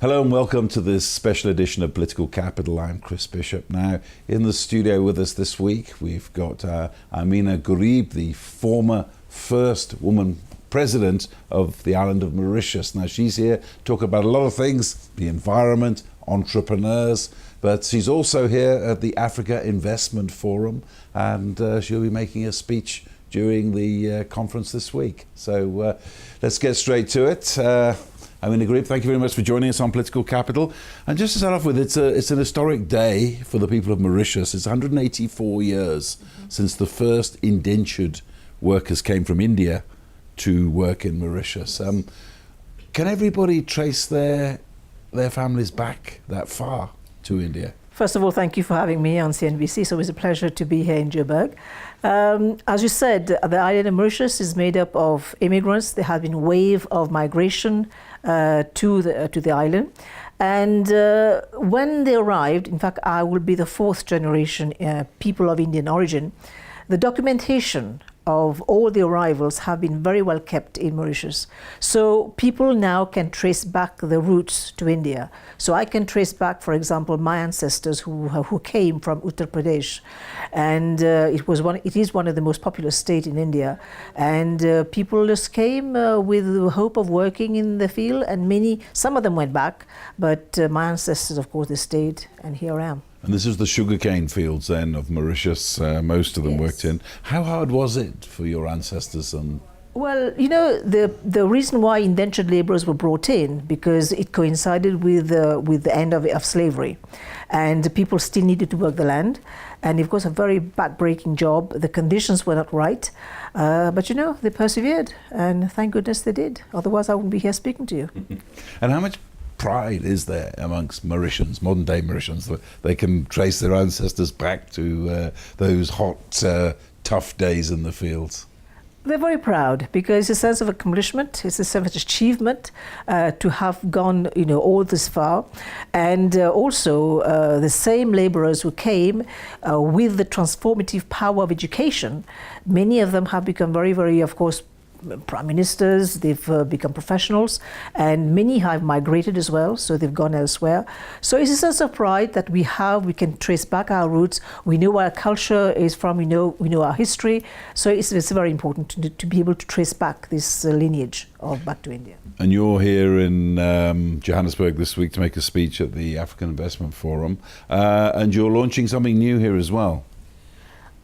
Hello and welcome to this special edition of Political Capital. I'm Chris Bishop. Now, in the studio with us this week, we've got Ameenah Gurib, the former first woman president of the island of Mauritius. Now, she's here to talk about a lot of things, the environment, entrepreneurs, but she's also here at the Africa Investment Forum, and she'll be making a speech during the conference this week. So let's get straight to it. Ameenah Gurib, thank you very much for joining us on Political Capital. And just to start off with, it's an historic day for the people of Mauritius. It's 184 years since the first indentured workers came from India to work in Mauritius. Can everybody trace their families back that far to India? First of all, thank you for having me on CNBC. It's always a pleasure to be here in Joburg. As you said, the island of Mauritius is made up of immigrants. There have been a wave of migration to the island. And when they arrived, in fact, I will be the fourth generation people of Indian origin, the documentation of all the arrivals have been very well kept in Mauritius. So people now can trace back the roots to India. So I can trace back, for example, my ancestors who came from Uttar Pradesh. And it is one of the most populous states in India. And people just came with the hope of working in the field, and some of them went back, but my ancestors, of course, they stayed, and here I am. And this is the sugarcane fields then of Mauritius, most of them worked in. How hard was it for your ancestors? Well, you know, the reason why indentured laborers were brought in, because it coincided with the end of slavery, and people still needed to work the land, and of course a very back-breaking job. The conditions were not right, but you know, they persevered, and thank goodness they did. Otherwise I wouldn't be here speaking to you. And how much pride is there amongst Mauritians, modern day Mauritians, that they can trace their ancestors back to those hot, tough days in the fields? They're very proud, because it's a sense of accomplishment, it's a sense of achievement to have gone, you know, all this far. And also the same laborers who came with the transformative power of education, many of them have become very, very, of course, prime ministers, they've become professionals, and many have migrated as well, so they've gone elsewhere. So it's a sense of pride that we can trace back our roots, we know where our culture is from, we know our history, so it's very important to be able to trace back this lineage back to India. And you're here in Johannesburg this week to make a speech at the African Investment Forum, and you're launching something new here as well.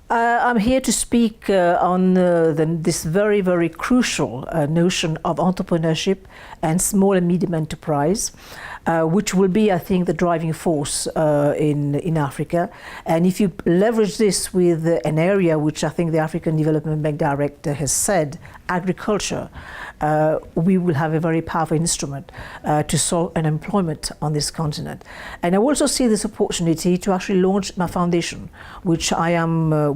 I'm here to speak on this very, very crucial notion of entrepreneurship and small and medium enterprise, which will be, I think, the driving force in Africa. And if you leverage this with an area which I think the African Development Bank Director has said, agriculture, we will have a very powerful instrument to solve unemployment on this continent. And I also see this opportunity to actually launch my foundation, which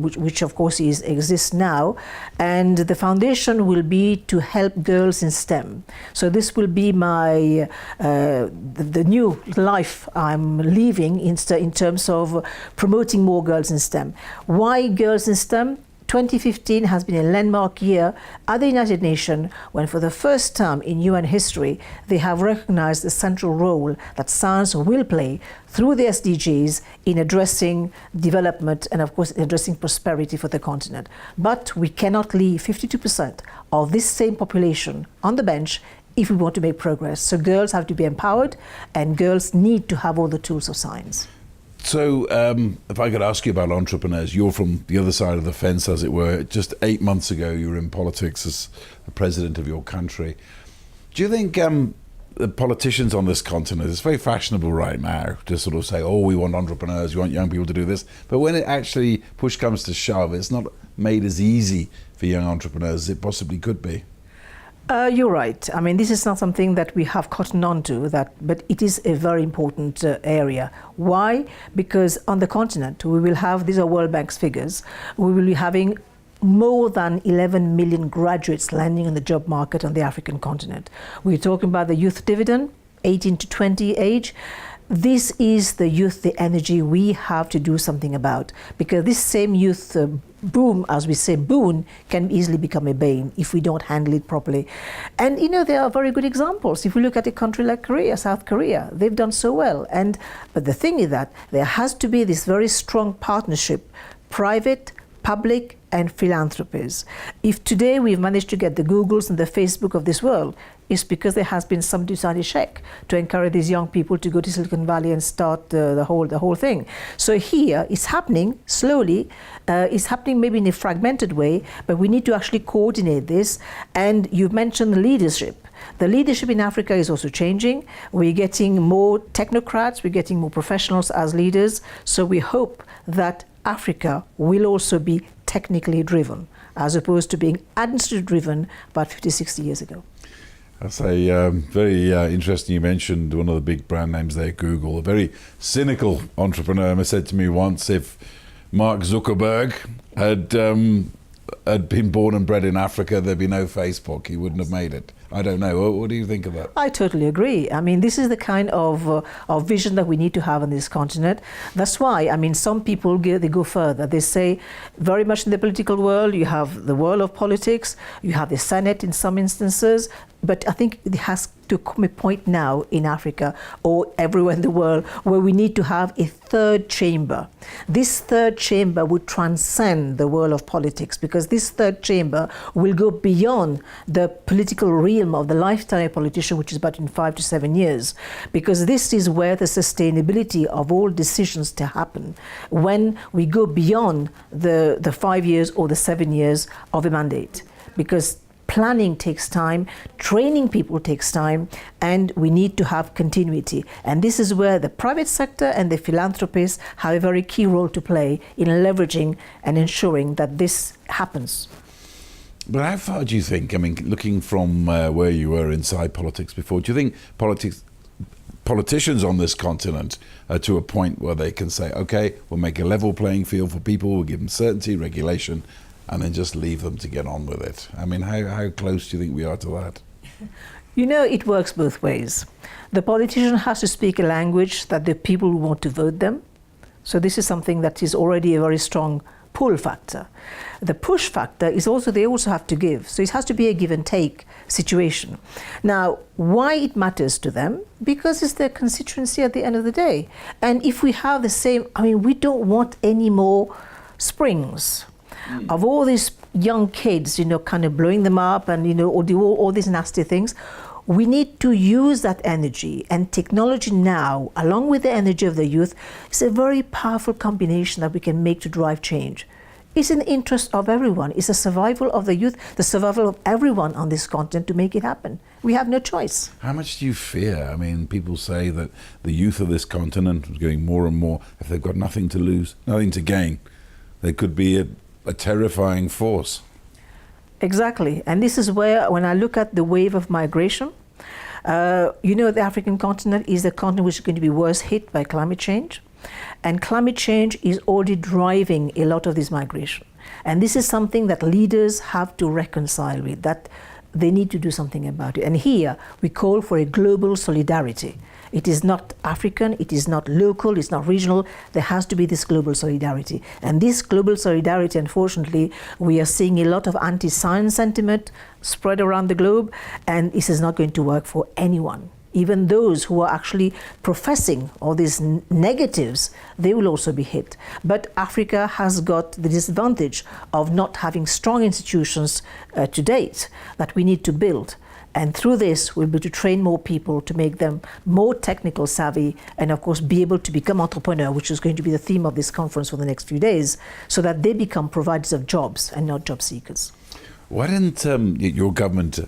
which of course exists now. And the foundation will be to help girls in STEM. So this will be my the new life I'm living in terms of promoting more girls in STEM. Why girls in STEM? 2015 has been a landmark year at the United Nations when, for the first time in UN history, they have recognized the central role that science will play through the SDGs in addressing development and, of course, addressing prosperity for the continent. But we cannot leave 52% of this same population on the bench if we want to make progress. So girls have to be empowered, and girls need to have all the tools of science. So if I could ask you about entrepreneurs, you're from the other side of the fence, as it were. Just 8 months ago, you were in politics as the president of your country. Do you think the politicians on this continent, it's very fashionable right now to sort of say, oh, we want entrepreneurs, we want young people to do this. But when it actually push comes to shove, it's not made as easy for young entrepreneurs as it possibly could be. You're right. I mean, this is not something that we have cottoned on to, but it is a very important area. Why? Because on the continent, we will have, these are World Bank's figures, we will be having more than 11 million graduates landing on the job market on the African continent. We're talking about the youth dividend, 18 to 20 age. this is the youth, the energy we have to do something about, because this same youth boom, as we say, boon, can easily become a bane if we don't handle it properly. And there are very good examples. If we look at a country like Korea, South Korea, they've done so well. But the thing is that there has to be this very strong partnership, private, public, and philanthropies. If today we've managed to get the Googles and the Facebook of this world, it's because there has been some decided check to encourage these young people to go to Silicon Valley and start the whole thing. So here it's happening slowly. It's happening maybe in a fragmented way, but we need to actually coordinate this. And you've mentioned leadership. The leadership in Africa is also changing. We're getting more technocrats, we're getting more professionals as leaders. So we hope that Africa will also be technically driven, as opposed to being administratively driven about 50, 60 years ago. That's very interesting. You mentioned one of the big brand names there, Google. A very cynical entrepreneur said to me once, if Mark Zuckerberg had been born and bred in Africa, there'd be no Facebook. He wouldn't have made it. I don't know. What do you think of that? I totally agree. I mean, this is the kind of vision that we need to have on this continent. That's why, I mean, some people they go further. They say, very much in the political world, you have the world of politics, you have the Senate in some instances, but I think it has to come a point now in Africa or everywhere in the world where we need to have a third chamber. This third chamber would transcend the world of politics, because this third chamber will go beyond the political realm of the lifetime of a politician, which is about in 5 to 7 years, because this is where the sustainability of all decisions to happen when we go beyond the 5 years or the 7 years of a mandate, because planning takes time, training people takes time, and we need to have continuity. And this is where the private sector and the philanthropists have a very key role to play in leveraging and ensuring that this happens. But how far do you think, I mean, looking from where you were inside politics before, do you think politicians on this continent are to a point where they can say, okay, we'll make a level playing field for people, we'll give them certainty, regulation, and then just leave them to get on with it? I mean, how close do you think we are to that? It works both ways. The politician has to speak a language that the people want to vote them. So this is something that is already a very strong pull factor. The push factor is also, they also have to give. So it has to be a give and take situation. Now, why it matters to them? Because it's their constituency at the end of the day. And if we have the same, I mean, we don't want any more springs of all these young kids, kind of blowing them up and, or do all these nasty things. We need to use that energy, and technology now, along with the energy of the youth, is a very powerful combination that we can make to drive change. It's in the interest of everyone. It's the survival of the youth, the survival of everyone on this continent to make it happen. We have no choice. How much do you fear? I mean, people say that the youth of this continent is getting more and more, if they've got nothing to lose, nothing to gain, they could be a terrifying force. Exactly. And this is where, when I look at the wave of migration, the African continent is the continent which is going to be worse hit by climate change. And climate change is already driving a lot of this migration. And this is something that leaders have to reconcile with, that they need to do something about it. And here we call for a global solidarity. It is not African, it is not local, it's not regional. There has to be this global solidarity. And this global solidarity, unfortunately, we are seeing a lot of anti-science sentiment spread around the globe, and this is not going to work for anyone. Even those who are actually professing all these negatives, they will also be hit. But Africa has got the disadvantage of not having strong institutions to date that we need to build. And through this, we'll be able to train more people to make them more technical savvy and, of course, be able to become entrepreneur, which is going to be the theme of this conference for the next few days, so that they become providers of jobs and not job seekers. Why didn't your government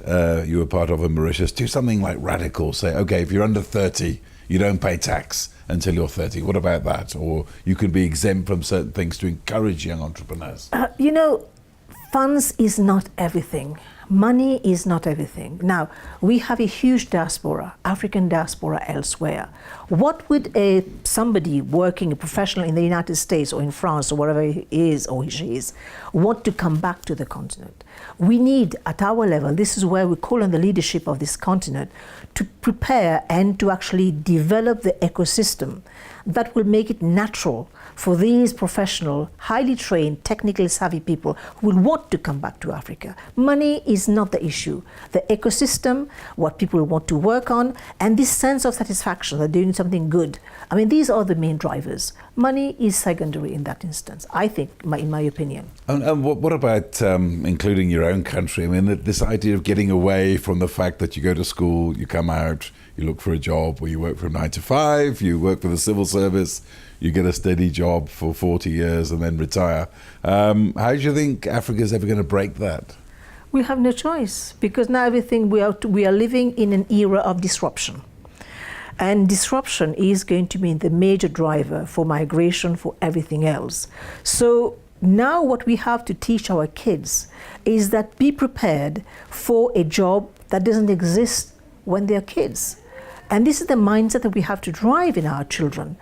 you were part of in Mauritius do something like radical? Say, okay, if you're under 30, you don't pay tax until you're 30. What about that? Or you could be exempt from certain things to encourage young entrepreneurs. Funds is not everything. money is not everything. Now, we have a huge diaspora, African diaspora elsewhere. What would somebody working, a professional in the United States or in France or wherever he is or she is, want to come back to the continent? We need, at our level, this is where we call on the leadership of this continent to prepare and to actually develop the ecosystem that will make it natural for these professional, highly trained, technically savvy people who will want to come back to Africa. Money is not the issue. The ecosystem, what people want to work on, and this sense of satisfaction, they're doing something good. I mean, these are the main drivers. Money is secondary in that instance, I think, in my opinion. And what about including your own country? I mean, this idea of getting away from the fact that you go to school, you come out, you look for a job where you work from 9 to 5, you work for the civil service, you get a steady job for 40 years and then retire. How do you think Africa's ever going to break that? We have no choice, because now everything we are living in an era of disruption. And disruption is going to be the major driver for migration, for everything else. So now what we have to teach our kids is that be prepared for a job that doesn't exist when they're kids. And this is the mindset that we have to drive in our children.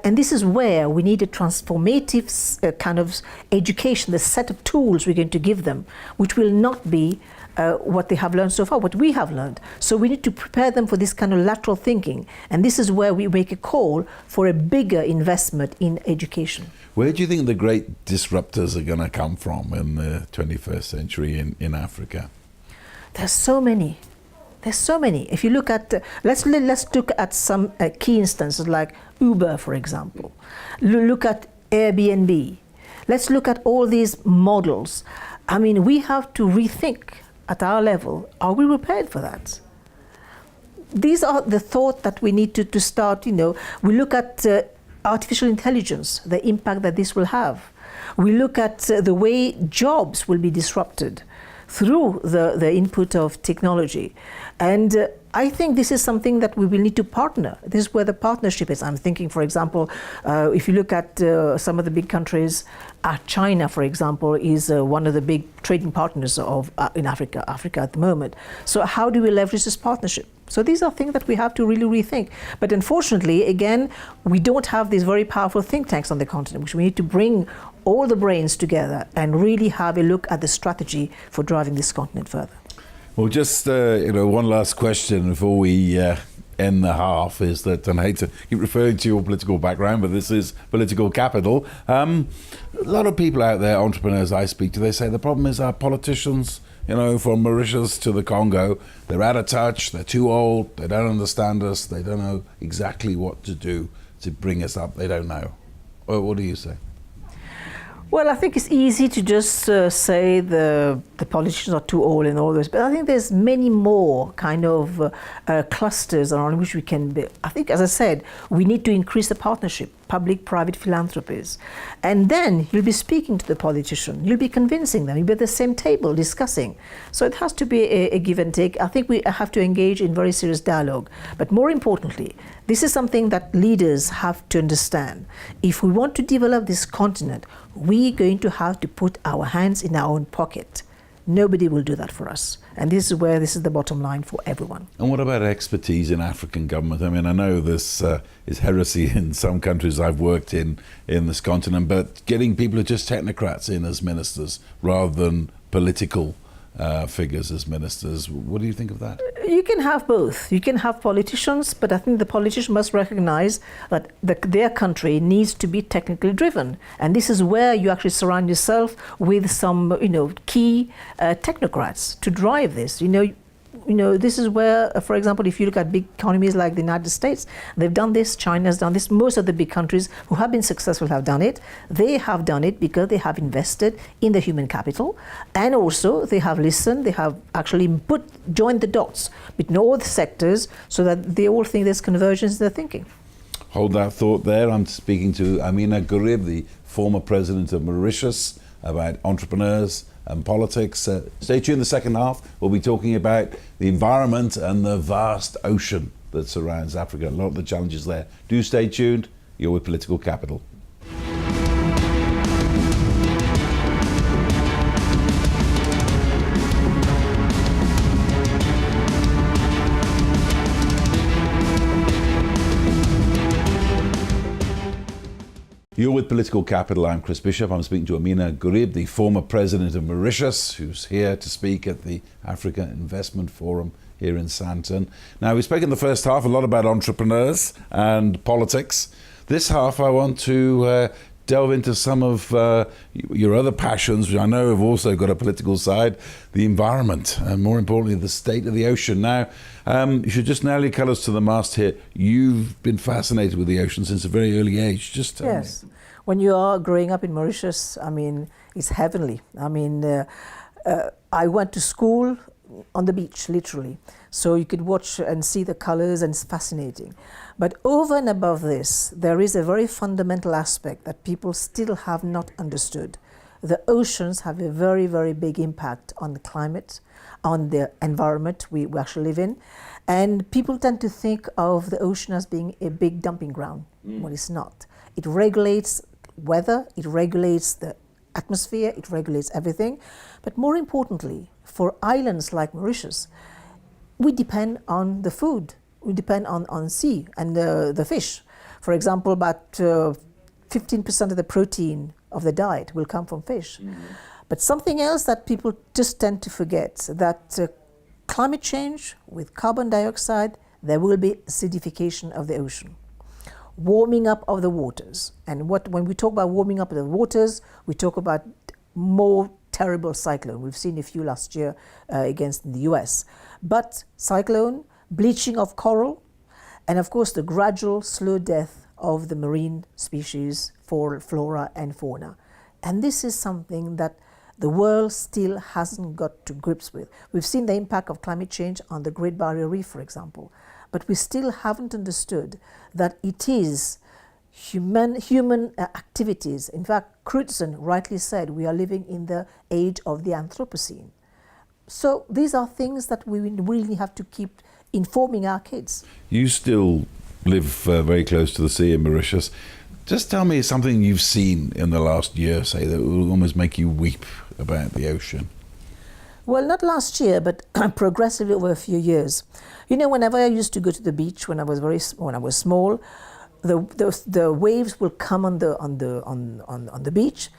And this is where we need a transformative kind of education, the set of tools we're going to give them, which will not be what they have learned so far, what we have learned. So we need to prepare them for this kind of lateral thinking. And this is where we make a call for a bigger investment in education. Where do you think the great disruptors are going to come from in the 21st century in Africa? There's so many. There's so many. If you look at, let's look at some key instances like Uber, for example. Look at Airbnb. Let's look at all these models. I mean, we have to rethink at our level, are we prepared for that? These are the thought that we need to start, we look at artificial intelligence, the impact that this will have. We look at the way jobs will be disrupted through the input of technology. And I think this is something that we will need to partner. This is where the partnership is. I'm thinking, for example, if you look at some of the big countries, China, for example, is one of the big trading partners in Africa at the moment. So how do we leverage this partnership? So these are things that we have to really rethink. But unfortunately, again, we don't have these very powerful think tanks on the continent, which we need to bring all the brains together and really have a look at the strategy for driving this continent further. Well, just one last question before we end the half is that, and I hate to keep referring to your political background, but this is political capital. A lot of people out there, entrepreneurs I speak to, they say the problem is our politicians, from Mauritius to the Congo, they're out of touch, they're too old, they don't understand us, they don't know exactly what to do to bring us up, they don't know. What do you say? Well, I think it's easy to just say the politicians are too old and all this, but I think there's many more kind of clusters around which we can be. I think, as I said, we need to increase the partnership, public-private philanthropies. And then you'll be speaking to the politician, you'll be convincing them, you'll be at the same table discussing. So it has to be a give and take. I think we have to engage in very serious dialogue. But more importantly, this is something that leaders have to understand. If we want to develop this continent, we're going to have to put our hands in our own pocket. Nobody will do that for us. And this is the bottom line for everyone. And what about expertise in African government? I mean, I know this is heresy in some countries I've worked in this continent, but getting people who are just technocrats in as ministers rather than political figures as ministers, what do you think of that? You can have both. You can have politicians, but I think the politician must recognize that their country needs to be technically driven. And this is where you actually surround yourself with some, key technocrats to drive this. This is where, for example, if you look at big economies like the United States, they've done this, China has done this, most of the big countries who have been successful have done it. They have done it because they have invested in the human capital, and also they have listened, they have actually joined the dots between all the sectors so that they all think there's convergence in their thinking. Hold that thought there. I'm speaking to Ameenah Gurib, the former president of Mauritius, about entrepreneurs and politics. Stay tuned. The second half, we'll be talking about the environment and the vast ocean that surrounds Africa. A lot of the challenges there. Do stay tuned. You're with Political Capital. You're with Political Capital. I'm Chris Bishop. I'm speaking to Ameenah Gurib, the former president of Mauritius, who's here to speak at the Africa Investment Forum here in Santon. Now, we spoke in the first half a lot about entrepreneurs and politics. This half, I want to delve into some of your other passions, which I know have also got a political side, the environment, and more importantly, the state of the ocean. Now, you should just nail your colours to the mast here. You've been fascinated with the ocean since a very early age. Just tell me. When you are growing up in Mauritius, I mean, it's heavenly. I mean, I went to school on the beach, literally. So you could watch and see the colors, and it's fascinating. But over and above this, there is a very fundamental aspect that people still have not understood. The oceans have a very, very big impact on the climate, on the environment we actually live in. And people tend to think of the ocean as being a big dumping ground. Well, it's not. It regulates weather, it regulates the atmosphere, it regulates everything. But more importantly, for islands like Mauritius, we depend on the food. We depend on sea and the fish. For example, about 15% of the protein of the diet will come from fish. But something else that people just tend to forget, that climate change with carbon dioxide, there will be acidification of the ocean, warming up of the waters. And when we talk about warming up of the waters, we talk about more terrible cyclone. We've seen a few last year against the US. But cyclone, bleaching of coral, and of course the gradual slow death of the marine species, for flora and fauna. And this is something that the world still hasn't got to grips with. We've seen the impact of climate change on the Great Barrier Reef, for example, but we still haven't understood that it is human activities. In fact, Crutzen rightly said we are living in the age of the Anthropocene. So these are things that we really have to keep informing our kids. You still live very close to the sea in Mauritius. Just tell me something you've seen in the last year, say, that will almost make you weep about the ocean. Well, not last year, but progressively over a few years. You know, whenever I used to go to the beach when I was small, the waves will come on the beach,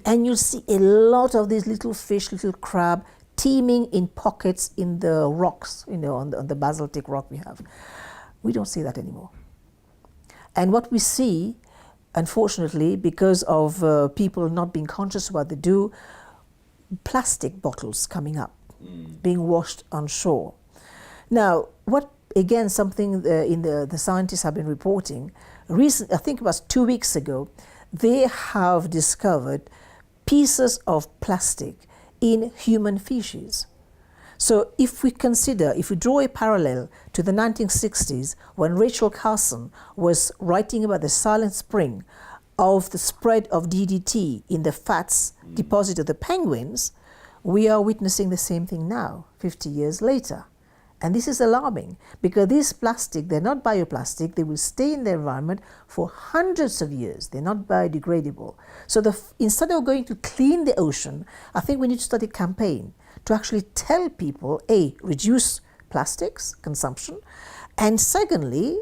and you'll see a lot of these little fish, little crab, teeming in pockets in the rocks, you know, on the basaltic rock we have. We don't see that anymore. And what we see, unfortunately, because of people not being conscious of what they do, plastic bottles coming up, being washed on shore. Now, something the scientists have been reporting, I think it was 2 weeks ago, they have discovered pieces of plastic in human feces. So if we draw a parallel to the 1960s, when Rachel Carson was writing about the silent spring of the spread of DDT in the fats deposit of the penguins, we are witnessing the same thing now, 50 years later. And this is alarming, because these plastic, they're not bioplastic, they will stay in the environment for hundreds of years. They're not biodegradable. So instead of going to clean the ocean, I think we need to start a campaign to actually tell people, A, reduce plastics consumption, and secondly,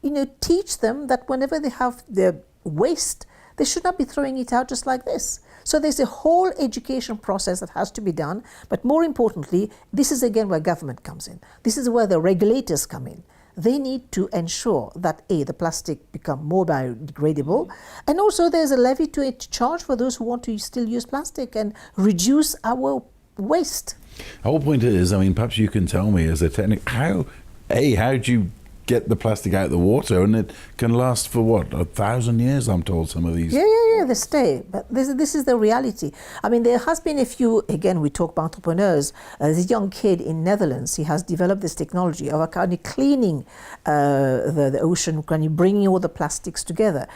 you know, teach them that whenever they have their waste, they should not be throwing it out just like this. So there's a whole education process that has to be done, but more importantly, this is again where government comes in. This is where the regulators come in. They need to ensure that A, the plastic become more biodegradable, and also there's a levy to charge for those who want to still use plastic and reduce our waste. The whole point is, I mean, perhaps you can tell me as a technique, how do you get the plastic out of the water? And it can last for what, 1,000 years, I'm told, some of these. Yeah, they stay. But this is the reality. I mean, there has been a few, again, we talk about entrepreneurs. This young kid in Netherlands, he has developed this technology of kind of cleaning the ocean, kind of bringing all the plastics together.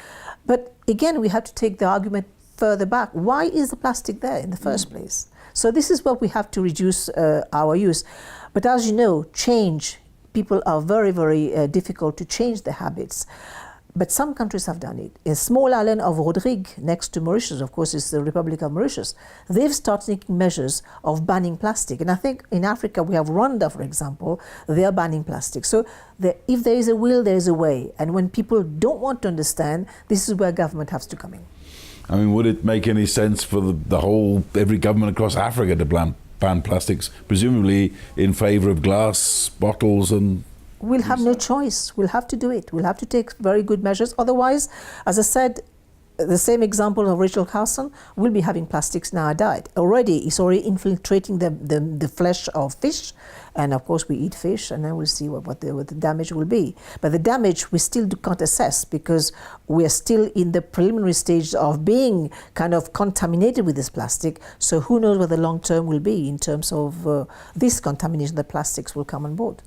But again, we have to take the argument further back. Why is the plastic there in the first place? So this is what we have to reduce our use. But as you know, change, people are very, very difficult to change their habits. But some countries have done it. A small island of Rodrigue, next to Mauritius, of course, is the Republic of Mauritius. They've started taking measures of banning plastic. And I think in Africa, we have Rwanda, for example, they are banning plastic. So if there is a will, there is a way. And when people don't want to understand, this is where government has to come in. I mean, would it make any sense for every government across Africa to ban plastics, presumably in favour of glass bottles and... We'll have no choice. We'll have to do it. We'll have to take very good measures. Otherwise, as I said, the same example of Rachel Carson, we'll be having plastics in our diet. It's already infiltrating the flesh of fish. And of course, we eat fish, and then we'll see what the damage will be. But the damage we still can't assess because we are still in the preliminary stage of being kind of contaminated with this plastic. So who knows what the long term will be in terms of this contamination that plastics will come on board.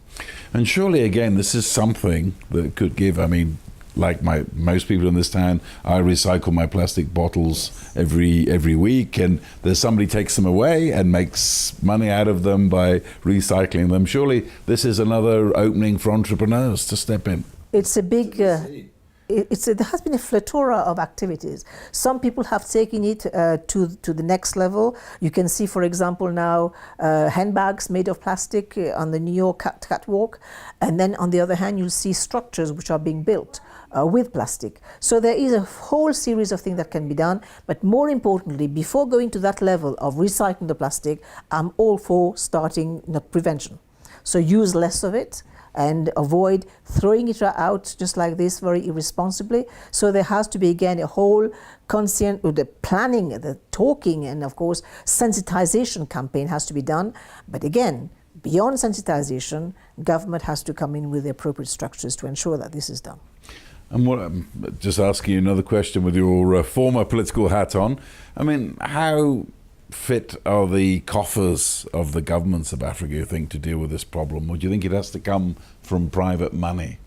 And surely, again, this is something that could give, I mean, like most people in this town, I recycle my plastic bottles every week, and there's somebody takes them away and makes money out of them by recycling them. Surely this is another opening for entrepreneurs to step in. It's a big... there has been a plethora of activities. Some people have taken it to the next level. You can see, for example, now handbags made of plastic on the New York catwalk. And then on the other hand, you'll see structures which are being built with plastic. So there is a whole series of things that can be done. But more importantly, before going to that level of recycling the plastic, I'm all for starting prevention. So use less of it and avoid throwing it out just like this very irresponsibly. So there has to be, again, a whole conscient, the planning, the talking, and of course, sensitization campaign has to be done. But again, beyond sensitization, government has to come in with the appropriate structures to ensure that this is done. And what I'm just asking you another question with your former political hat on. I mean, how fit are the coffers of the governments of Africa, you think, to deal with this problem? Or do you think it has to come from private money?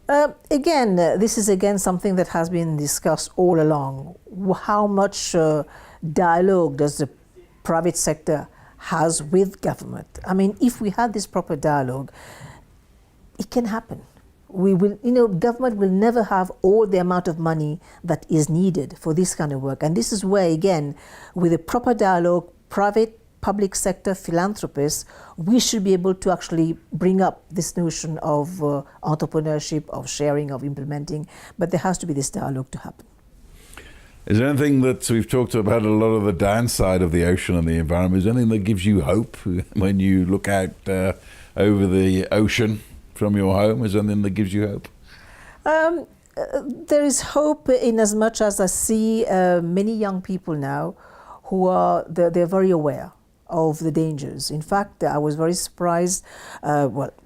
This is again something that has been discussed all along. How much dialogue does the private sector has with government? I mean, if we had this proper dialogue, it can happen. We will, government will never have all the amount of money that is needed for this kind of work. And this is where, again, with a proper dialogue, private, public sector, philanthropists, we should be able to actually bring up this notion of entrepreneurship, of sharing, of implementing. But there has to be this dialogue to happen. Is there anything that we've talked about a lot of the downside of the ocean and the environment? Is there anything that gives you hope when you look out over the ocean from your home? Is there anything that gives you hope? There is hope in as much as I see many young people now who they're very aware of the dangers. In fact, I was very surprised,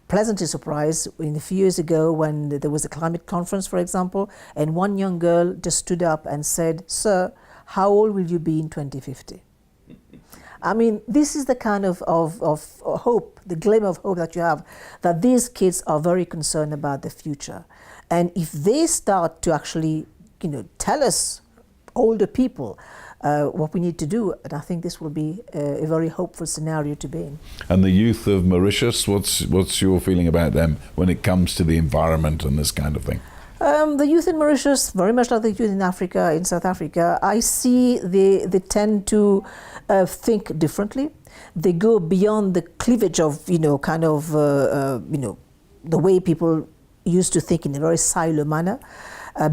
pleasantly surprised, a few years ago when there was a climate conference, for example, and one young girl just stood up and said, "Sir, how old will you be in 2050? I mean, this is the kind of hope, the glimmer of hope that you have, that these kids are very concerned about the future. And if they start to actually, tell us, older people, what we need to do, and I think this will be a very hopeful scenario to be in. And the youth of Mauritius, what's your feeling about them when it comes to the environment and this kind of thing? The youth in Mauritius, very much like the youth in Africa, in South Africa, I see they tend to think differently. They go beyond the cleavage of, the way people used to think in a very silo manner.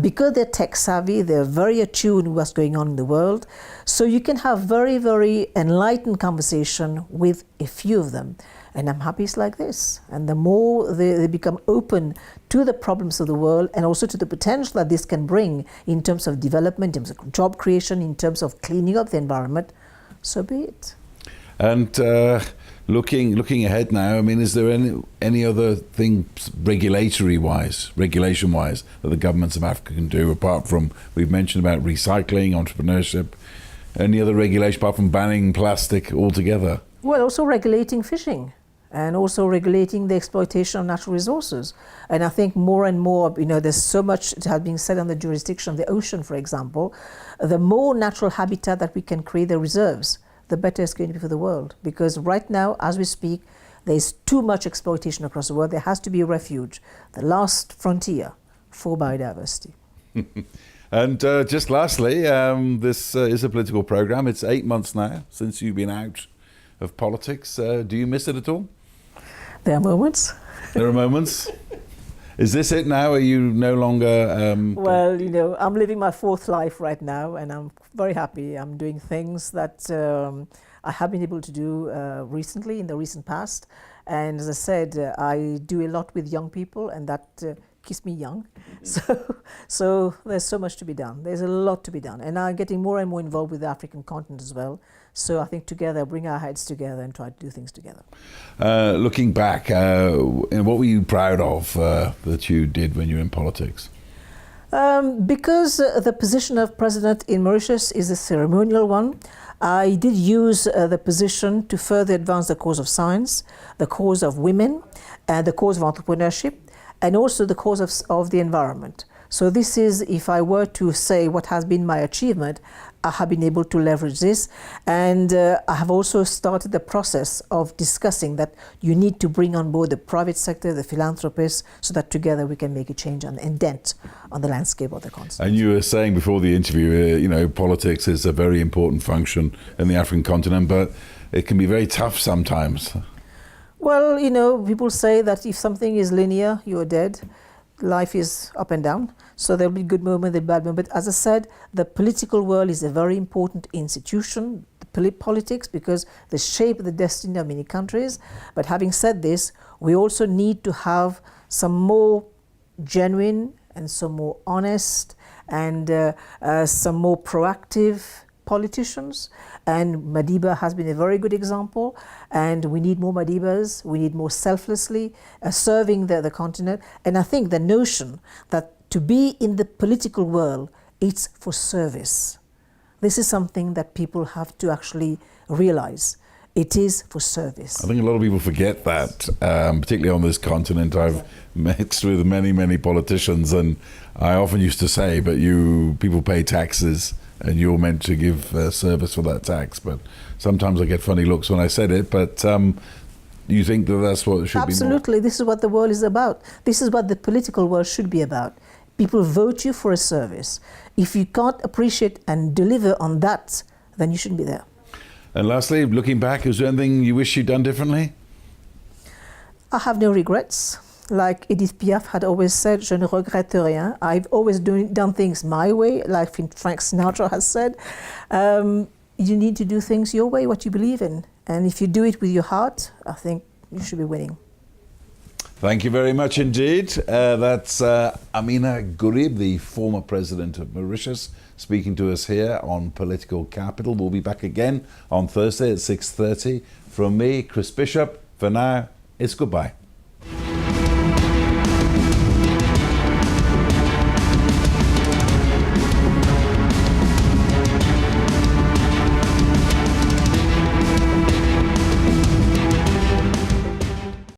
Because they're tech savvy, they're very attuned to what's going on in the world. So you can have very, very enlightened conversation with a few of them. And I'm happy it's like this. And the more they become open to the problems of the world and also to the potential that this can bring in terms of development, in terms of job creation, in terms of cleaning up the environment, so be it. And looking ahead now, I mean, is there any other thing regulation-wise, that the governments of Africa can do, apart from, we've mentioned about recycling, entrepreneurship, any other regulation apart from banning plastic altogether? Well, also regulating fishing and also regulating the exploitation of natural resources. And I think more and more, there's so much that has been said on the jurisdiction of the ocean, for example. The more natural habitat that we can create, the reserves, the better it's going to be for the world. Because right now, as we speak, there's too much exploitation across the world. There has to be a refuge, the last frontier for biodiversity. And just lastly, this is a political program. It's 8 months now since you've been out of politics. Do you miss it at all? There are moments. There are moments. Is this it now? Are you no longer... Well, you know, I'm living my fourth life right now, and I'm very happy. I'm doing things that I have been able to do recently, in the recent past. And as I said, I do a lot with young people, and that keeps me young. So there's so much to be done. There's a lot to be done. And I'm getting more and more involved with the African continent as well. So I think together, bring our heads together and try to do things together. Looking back, what were you proud of that you did when you were in politics? Because the position of president in Mauritius is a ceremonial one, I did use the position to further advance the cause of science, the cause of women, and the cause of entrepreneurship, and also the cause of the environment. So this is, if I were to say what has been my achievement, I have been able to leverage this. And I have also started the process of discussing that you need to bring on board the private sector, the philanthropists, so that together we can make a change and dent on the landscape of the continent. And you were saying before the interview, you know, politics is a very important function in the African continent, but it can be very tough sometimes. Well, you know, people say that if something is linear, you're dead. Life is up and down, so there'll be good moments and bad moments. But as I said, the political world is a very important institution, politics, because they shape the destiny of many countries. But having said this, we also need to have some more genuine and some more honest and some more proactive politicians, and Madiba has been a very good example, and we need more Madibas. We need more selflessly serving the continent. And I think the notion that to be in the political world, it's for service. This is something that people have to actually realize. It is for service. I think a lot of people forget that, particularly on this continent. I've mixed with many politicians, and I often used to say, but people pay taxes, and you're meant to give service for that tax. But sometimes I get funny looks when I said it. But you think that that's what it should be more? Absolutely. This is what the world is about. This is what the political world should be about. People vote you for a service. If you can't appreciate and deliver on that, then you shouldn't be there. And lastly, looking back, is there anything you wish you'd done differently? I have no regrets. Like Edith Piaf had always said, je ne regrette rien. I've always done things my way, like Frank Sinatra has said. You need to do things your way, what you believe in. And if you do it with your heart, I think you should be winning. Thank you very much indeed. That's Ameenah Gurib, the former president of Mauritius, speaking to us here on Political Capital. We'll be back again on Thursday at 6:30. From me, Chris Bishop, for now, it's goodbye.